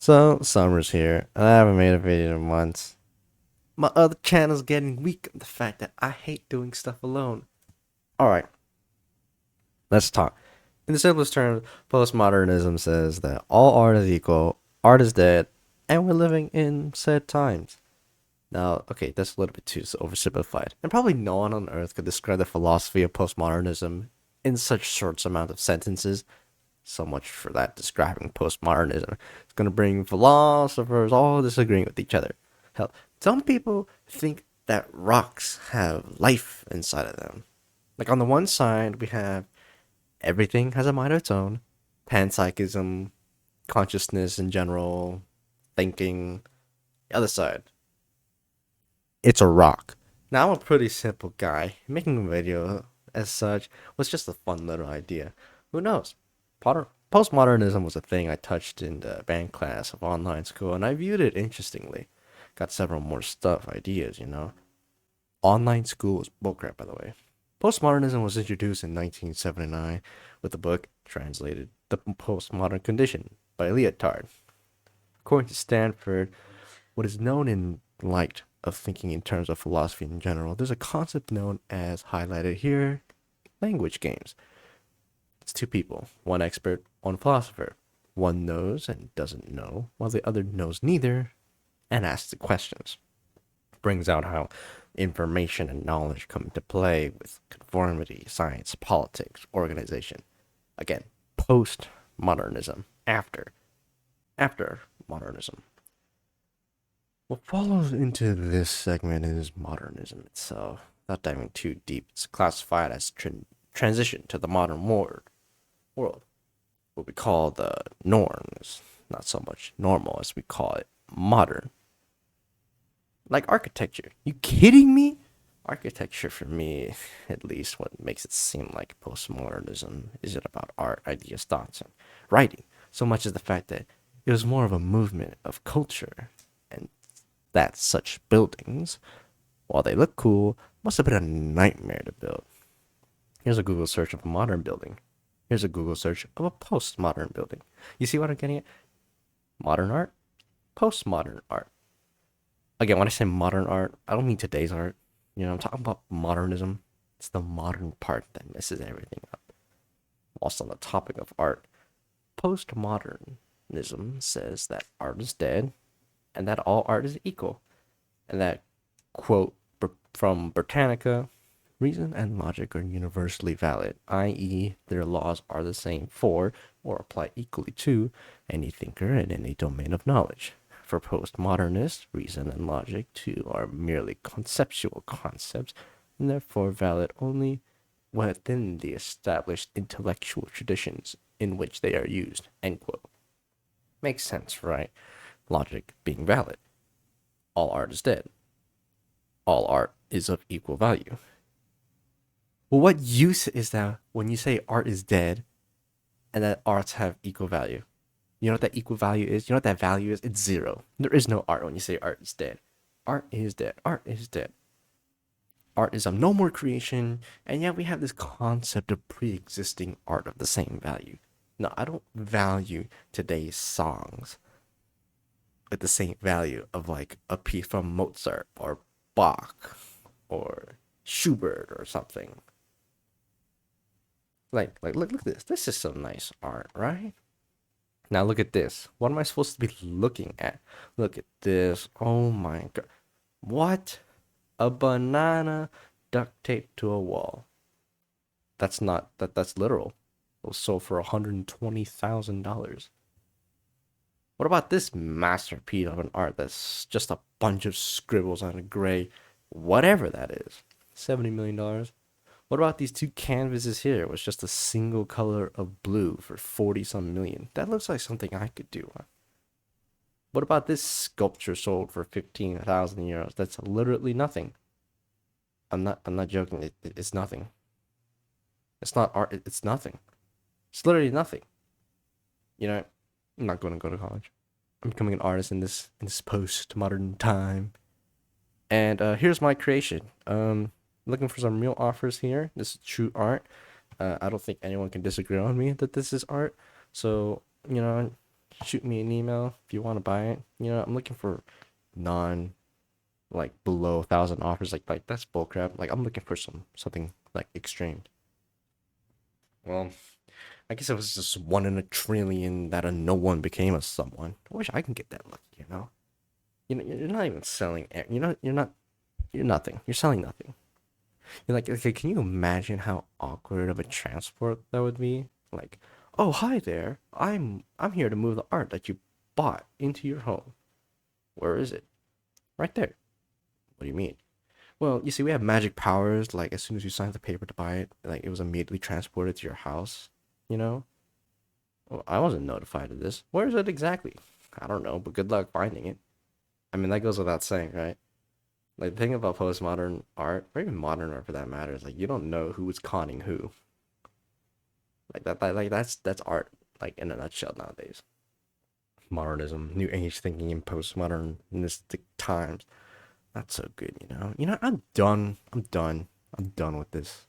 So, summer's here, and I haven't made a video in months. My other channel's getting weak on the fact that I hate doing stuff alone. Alright, let's talk. In the simplest terms, postmodernism says that all art is equal, art is dead, and we're living in said times. Now, okay, that's a little bit too oversimplified, and probably no one on earth could describe the philosophy of postmodernism in such short amount of sentences. So much for that describing postmodernism. It's going to bring philosophers all disagreeing with each other. Hell, some people think that rocks have life inside of them. Like on the one side, we have everything has a mind of its own, panpsychism, consciousness in general, thinking. The other side, it's a rock. Now, I'm a pretty simple guy. Making a video as such was just a fun little idea. Who knows? Postmodernism was a thing I touched in the band class of online school, and I viewed it interestingly. Got several more ideas. Online school was bullcrap, by the way. Postmodernism was introduced in 1979 with the book translated The Postmodern Condition by Lyotard. According to Stanford, what is known in light of thinking in terms of philosophy in general, there's a concept known as, highlighted here, language games. It's two people, one expert, one philosopher. One knows and doesn't know, while the other knows neither and asks the questions. Brings out how information and knowledge come into play with conformity, science, politics, organization. Again, post-modernism, after modernism. What follows into this segment is modernism itself. Not diving too deep, it's classified as transition to the modern world. What we call the norm is not so much normal as we call it modern. Like architecture. You kidding me? Architecture, for me, at least, what makes it seem like postmodernism is it about art, ideas, thoughts, and writing, so much as the fact that it was more of a movement of culture, and that such buildings, while they look cool, must have been a nightmare to build. Here's a Google search of a modern building. Here's a Google search of a postmodern building. You see what I'm getting at? Modern art, postmodern art. Again, when I say modern art, I don't mean today's art. I'm talking about modernism. It's the modern part that messes everything up. Also, on the topic of art, postmodernism says that art is dead and that all art is equal. And that, quote from Britannica, reason and logic are universally valid, i.e., their laws are the same for, or apply equally to, any thinker in any domain of knowledge. For postmodernists, reason and logic, too, are merely conceptual concepts, and therefore valid only within the established intellectual traditions in which they are used. End quote. Makes sense, right? Logic being valid. All art is dead. All art is of equal value. Well, what use is that when you say art is dead and that arts have equal value? You know what that equal value is? You know what that value is? It's zero. There is no art when you say art is dead. Art is dead. Art is dead. Art is of no more creation, and yet we have this concept of pre-existing art of the same value. No, I don't value today's songs with the same value of like a piece from Mozart or Bach or Schubert or something. Look at this. This is some nice art, right? Now look at this. What am I supposed to be looking at? Look at this. Oh my god. What? A banana duct taped to a wall. That's not that's literal. It was sold for $120,000. What about this masterpiece of an art that's just a bunch of scribbles on a gray, whatever that is? $70 million. What about these two canvases here? It was just a single color of blue for 40 some million. That looks like something I could do. Huh? What about this sculpture sold for 15,000 euros? That's literally nothing. I'm not joking. It's nothing. It's not art. It's nothing. It's literally nothing. I'm not going to go to college. I'm becoming an artist in this post-modern time. And here's my creation. Looking for some real offers here. This is true art. I don't think anyone can disagree on me that this is art. So, shoot me an email if you want to buy it. You know, I'm looking for non like below 1,000 offers. Like that's bullcrap. Like I'm looking for something like extreme. Well, I guess it was just one in a trillion that a no one became a someone. I wish I can get that lucky. You're not even selling. You're nothing. You're selling nothing. You're like, okay, can you imagine how awkward of a transport that would be? Like, oh hi there, I'm here to move the art that you bought into your home. Where is it? Right there. What do you mean? Well, you see, we have magic powers. Like, as soon as you signed the paper to buy it, like it was immediately transported to your house. You know? Well, I wasn't notified of this. Where is it exactly? I don't know, but good luck finding it. I mean, that goes without saying, right? Like the thing about postmodern art, or even modern art for that matter, is like you don't know who's conning who. Like that's art, like in a nutshell nowadays. Modernism, new age thinking in postmodernistic times. Not so good. I'm done. I'm done with this.